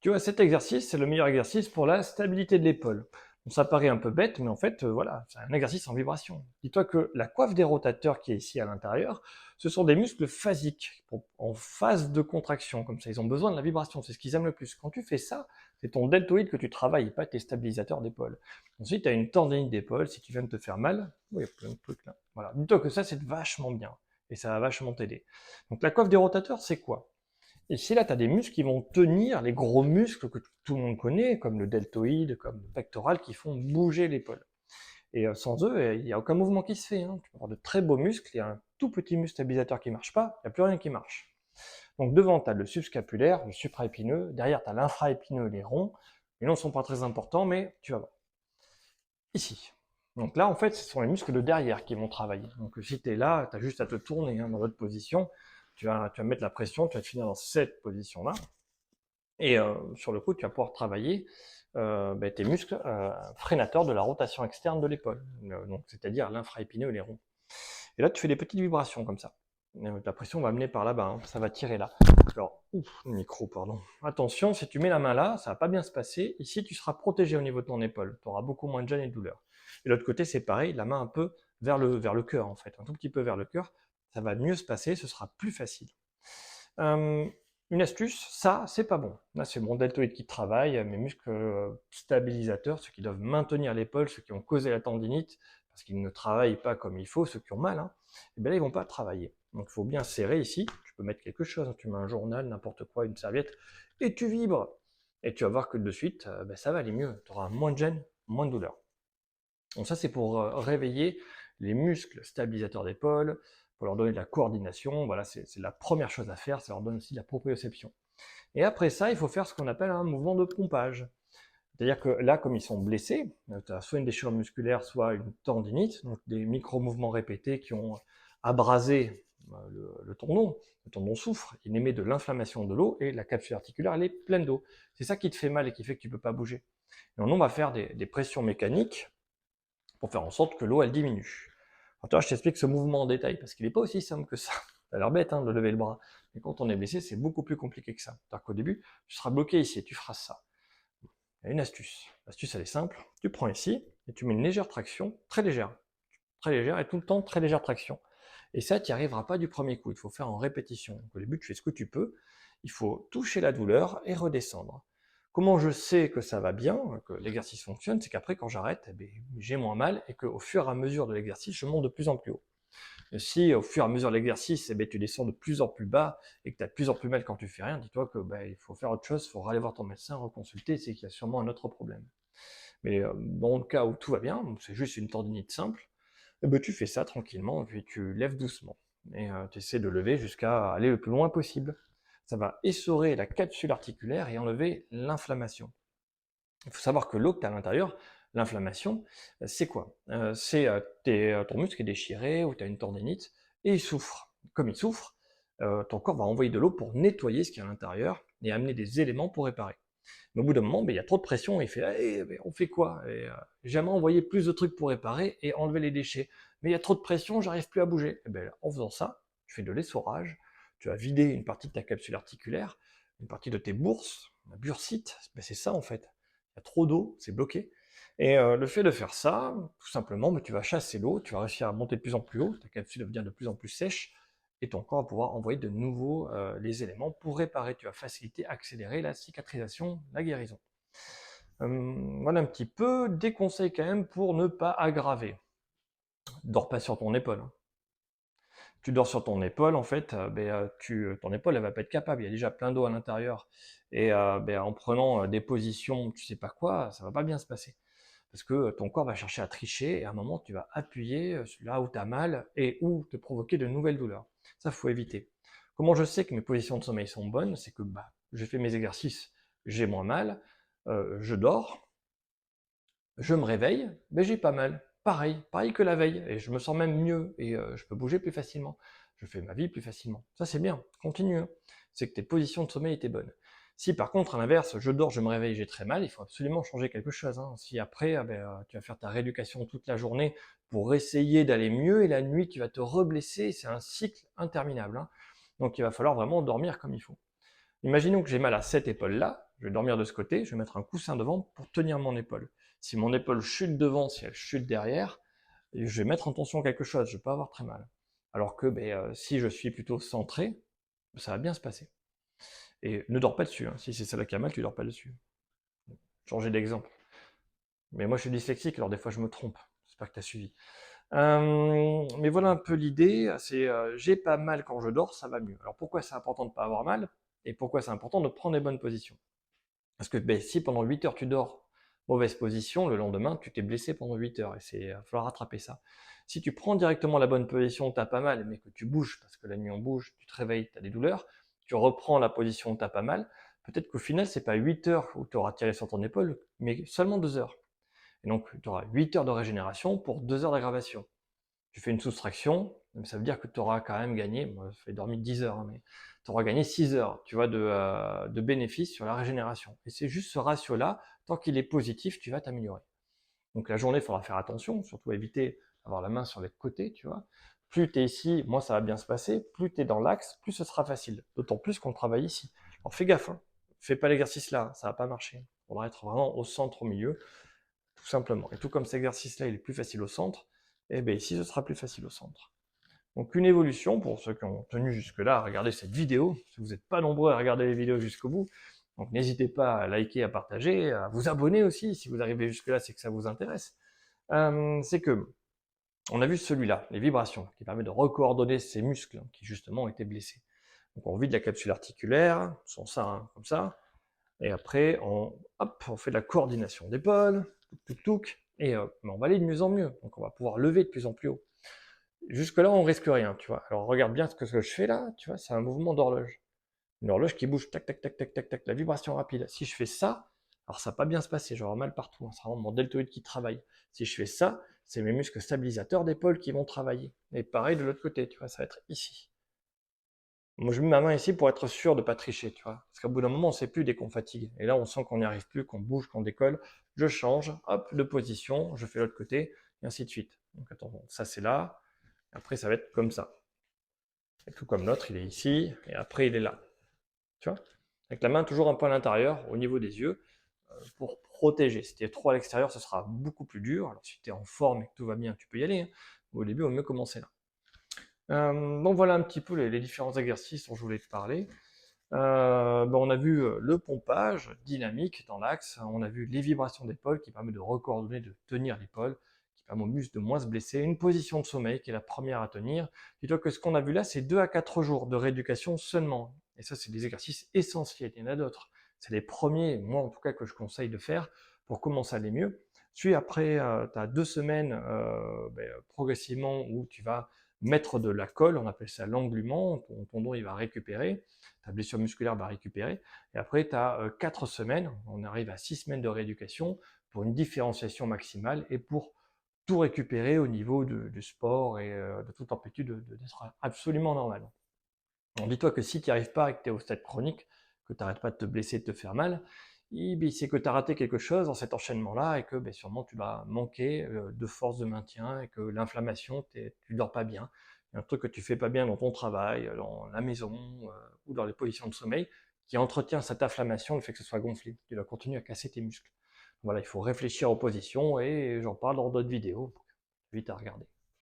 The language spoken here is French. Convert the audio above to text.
Tu vois, cet exercice, c'est le meilleur exercice pour la stabilité de l'épaule. Bon, ça paraît un peu bête, mais en fait, voilà, c'est un exercice en vibration. Dis-toi que la coiffe des rotateurs qui est ici à l'intérieur, ce sont des muscles phasiques, en phase de contraction, comme ça. Ils ont besoin de la vibration, c'est ce qu'ils aiment le plus. Quand tu fais ça, c'est ton deltoïde que tu travailles, pas tes stabilisateurs d'épaule. Ensuite, tu as une tendinite d'épaule, si tu viens de te faire mal, oui, il y a plein de trucs là. Voilà, dis-toi que ça, c'est vachement bien, et ça va vachement t'aider. Donc la coiffe des rotateurs, c'est quoi? Ici, là, tu as des muscles qui vont tenir les gros muscles que tout le monde connaît, comme le deltoïde, comme le pectoral, qui font bouger l'épaule. Et sans eux, il n'y a aucun mouvement qui se fait. Hein. Tu peux avoir de très beaux muscles, il y a un tout petit muscle stabilisateur qui ne marche pas, il n'y a plus rien qui marche. Donc devant, tu as le subscapulaire, le supraépineux, derrière, tu as l'infraépineux, les ronds. Les noms ne sont pas très importants, mais tu vas voir. Ici. Donc là, en fait, ce sont les muscles de derrière qui vont travailler. Donc si tu es là, tu as juste à te tourner dans l'autre position. Tu vas mettre la pression, tu vas te finir dans cette position-là. Et sur le coup, tu vas pouvoir travailler tes muscles freinateurs de la rotation externe de l'épaule, donc c'est-à-dire l'infraépineux et les ronds. Et là, tu fais des petites vibrations comme ça. La pression va amener par là-bas, hein, ça va tirer là. Alors, le micro, pardon. Attention, si tu mets la main là, ça va pas bien se passer. Ici, tu seras protégé au niveau de ton épaule. Tu auras beaucoup moins de gêne et de douleur. Et l'autre côté, c'est pareil, la main un peu vers le cœur, en fait. Un tout petit peu vers le cœur. Ça va mieux se passer, ce sera plus facile. Une astuce, ça, c'est pas bon. Là, c'est mon deltoïde qui travaille, mes muscles stabilisateurs, ceux qui doivent maintenir l'épaule, ceux qui ont causé la tendinite, parce qu'ils ne travaillent pas comme il faut, ceux qui ont mal, hein, et bien là, ils vont pas travailler. Donc, il faut bien serrer ici. Tu peux mettre quelque chose, hein, tu mets un journal, n'importe quoi, une serviette, et tu vibres. Et tu vas voir que de suite, ça va aller mieux. Tu auras moins de gêne, moins de douleur. Donc ça, c'est pour réveiller les muscles stabilisateurs d'épaule, pour leur donner de la coordination. Voilà, c'est la première chose à faire, ça leur donne aussi de la proprioception. Et après ça, il faut faire ce qu'on appelle un mouvement de pompage. C'est-à-dire que là, comme ils sont blessés, tu as soit une déchirure musculaire, soit une tendinite, donc des micro-mouvements répétés qui ont abrasé le tendon. Le tendon souffre, il émet de l'inflammation de l'eau et la capsule articulaire, elle est pleine d'eau. C'est ça qui te fait mal et qui fait que tu ne peux pas bouger. Et on va faire des pressions mécaniques pour faire en sorte que l'eau, elle diminue. Alors toi, je t'explique ce mouvement en détail, parce qu'il n'est pas aussi simple que ça. Ça a l'air bête de lever le bras, mais quand on est blessé, c'est beaucoup plus compliqué que ça. C'est-à-dire qu'au début, tu seras bloqué ici et tu feras ça. Il y a une astuce. L'astuce, elle est simple. Tu prends ici et tu mets une légère traction, très légère, et tout le temps très légère traction. Et ça, tu n'y arriveras pas du premier coup. Il faut faire en répétition. Donc, au début, tu fais ce que tu peux. Il faut toucher la douleur et redescendre. Comment je sais que ça va bien, que l'exercice fonctionne, c'est qu'après, quand j'arrête, j'ai moins mal et qu'au fur et à mesure de l'exercice, je monte de plus en plus haut. Et si au fur et à mesure de l'exercice, tu descends de plus en plus bas et que tu as de plus en plus mal quand tu fais rien, dis-toi que il faut faire autre chose, il faut aller voir ton médecin, reconsulter, c'est qu'il y a sûrement un autre problème. Mais dans le cas où tout va bien, c'est juste une tendinite simple, tu fais ça tranquillement, et puis tu lèves doucement. Et tu essaies de lever jusqu'à aller le plus loin possible. Ça va essorer la capsule articulaire et enlever l'inflammation. Il faut savoir que l'eau que tu as à l'intérieur, l'inflammation, c'est quoi? C'est ton muscle est déchiré ou tu as une tendinite et il souffre. Comme il souffre, ton corps va envoyer de l'eau pour nettoyer ce qu'il y a à l'intérieur et amener des éléments pour réparer. Mais au bout d'un moment, il y a trop de pression et il fait on fait quoi? J'aimerais envoyer plus de trucs pour réparer et enlever les déchets. Mais il y a trop de pression, j'arrive plus à bouger. Et en faisant ça, tu fais de l'essorage, tu vas vider une partie de ta capsule articulaire, une partie de tes bourses, la bursite, c'est ça en fait. Il y a trop d'eau, c'est bloqué. Et le fait de faire ça, tout simplement, tu vas chasser l'eau, tu vas réussir à monter de plus en plus haut, ta capsule devient de plus en plus sèche, et ton corps va pouvoir envoyer de nouveau les éléments pour réparer. Tu vas faciliter, accélérer la cicatrisation, la guérison. Voilà un petit peu des conseils quand même pour ne pas aggraver. Dors pas sur ton épaule. Hein. Tu dors sur ton épaule, en fait, ton épaule elle va pas être capable. Il y a déjà plein d'eau à l'intérieur. Et en prenant des positions, tu sais pas quoi, ça va pas bien se passer. Parce que ton corps va chercher à tricher et à un moment tu vas appuyer là où tu as mal et ou te provoquer de nouvelles douleurs. Ça, faut éviter. Comment je sais que mes positions de sommeil sont bonnes? C'est que je fais mes exercices, j'ai moins mal, je dors, je me réveille, j'ai pas mal. Pareil que la veille, et je me sens même mieux, et je peux bouger plus facilement. Je fais ma vie plus facilement. Ça c'est bien, continue. Hein. C'est que tes positions de sommeil étaient bonnes. Si par contre, à l'inverse, je dors, je me réveille, j'ai très mal, il faut absolument changer quelque chose. Hein. Si après, tu vas faire ta rééducation toute la journée pour essayer d'aller mieux, et la nuit, tu vas te reblesser, c'est un cycle interminable. Hein. Donc il va falloir vraiment dormir comme il faut. Imaginons que j'ai mal à cette épaule-là, Je vais dormir de ce côté, je vais mettre un coussin devant pour tenir mon épaule. Si mon épaule chute devant, si elle chute derrière, je vais mettre en tension quelque chose, je peux avoir très mal. Alors que si je suis plutôt centré, ça va bien se passer. Et ne dors pas dessus, hein. Si c'est celle qui a mal, tu dors pas dessus. Changer d'exemple. Mais moi je suis dyslexique, alors des fois je me trompe. J'espère que tu as suivi. Mais voilà un peu l'idée, c'est j'ai pas mal quand je dors, ça va mieux. Alors pourquoi c'est important de ne pas avoir mal et pourquoi c'est important de prendre les bonnes positions? Parce que si pendant 8 heures tu dors mauvaise position, le lendemain tu t'es blessé pendant 8 heures et il va falloir rattraper ça. Si tu prends directement la bonne position, tu as pas mal, mais que tu bouges, parce que la nuit on bouge, tu te réveilles, tu as des douleurs, tu reprends la position où tu as pas mal, peut-être qu'au final c'est pas 8 heures où tu auras tiré sur ton épaule, mais seulement 2 heures. Et donc tu auras 8 heures de régénération pour 2 heures d'aggravation. Tu fais une soustraction, ça veut dire que tu auras quand même gagné, moi je fais dormir 10 heures, hein, mais tu auras gagné 6 heures, tu vois, de bénéfices sur la régénération. Et c'est juste ce ratio-là, tant qu'il est positif, tu vas t'améliorer. Donc la journée, il faudra faire attention, surtout éviter d'avoir la main sur les côtés, tu vois. Plus tu es ici, moins ça va bien se passer, plus tu es dans l'axe, plus ce sera facile. D'autant plus qu'on travaille ici. Alors fais gaffe, hein. Fais pas l'exercice là, ça va pas marcher. Il faudra être vraiment au centre, au milieu, tout simplement. Et tout comme cet exercice-là, il est plus facile au centre, et bien ici, ce sera plus facile au centre. Donc une évolution pour ceux qui ont tenu jusque-là à regarder cette vidéo. Si vous n'êtes pas nombreux à regarder les vidéos jusqu'au bout, donc n'hésitez pas à liker, à partager, à vous abonner aussi. Si vous arrivez jusque-là, c'est que ça vous intéresse. C'est que on a vu celui-là, les vibrations, qui permet de recoordonner ces muscles qui justement ont été blessés. Donc on vide la capsule articulaire, sans ça, hein, comme ça, et après on fait de la coordination d'épaule, et on va aller de mieux en mieux. Donc on va pouvoir lever de plus en plus haut. Jusque-là, on risque rien, tu vois. Alors regarde bien ce que je fais là, tu vois, c'est un mouvement d'horloge. Une horloge qui bouge, tac, tac, tac, tac, tac, tac, la vibration rapide. Si je fais ça, alors ça va pas bien se passer, j'aurai mal partout, hein, c'est vraiment mon deltoïde qui travaille. Si je fais ça, c'est mes muscles stabilisateurs d'épaule qui vont travailler. Et pareil de l'autre côté, tu vois, ça va être ici. Moi, je mets ma main ici pour être sûr de pas tricher, tu vois. Parce qu'au bout d'un moment, on sait plus dès qu'on fatigue. Et là, on sent qu'on n'y arrive plus, qu'on bouge, qu'on décolle. Je change, hop, de position, je fais l'autre côté, et ainsi de suite. Donc attention, ça c'est là, après ça va être comme ça. Et tout comme l'autre, il est ici, et après il est là. Tu vois? Avec la main toujours un peu à l'intérieur, au niveau des yeux, pour protéger. Si tu es trop à l'extérieur, ce sera beaucoup plus dur. Alors si tu es en forme et que tout va bien, tu peux y aller, hein. Au début, il vaut mieux commencer là. Donc voilà un petit peu les différents exercices dont je voulais te parler. On a vu le pompage dynamique dans l'axe, on a vu les vibrations d'épaule qui permettent de recoordonner, de tenir l'épaule, qui permet aux muscles de moins se blesser, une position de sommeil qui est la première à tenir. Dis-toi que ce qu'on a vu là, c'est 2 à 4 jours de rééducation seulement. Et ça, c'est des exercices essentiels, il y en a d'autres. C'est les premiers, moi en tout cas, que je conseille de faire pour commencer à aller mieux. Puis après, tu as 2 semaines progressivement où tu vas mettre de la colle, on appelle ça l'englument, ton tendon il va récupérer, ta blessure musculaire va récupérer, et après tu as 4 semaines, on arrive à 6 semaines de rééducation pour une différenciation maximale et pour tout récupérer au niveau du sport et de toute amplitude d'être absolument normal. Donc dis-toi que si tu n'y arrives pas et que tu es au stade chronique, que tu n'arrêtes pas de te blesser, de te faire mal, c'est que tu as raté quelque chose dans cet enchaînement-là et que sûrement tu vas manquer de force de maintien et que l'inflammation, tu dors pas bien. Il y a un truc que tu fais pas bien dans ton travail, dans la maison ou dans les positions de sommeil qui entretient cette inflammation, le fait que ce soit gonflé. Tu vas continuer à casser tes muscles. Voilà, il faut réfléchir aux positions et j'en parle dans d'autres vidéos. Vite à regarder.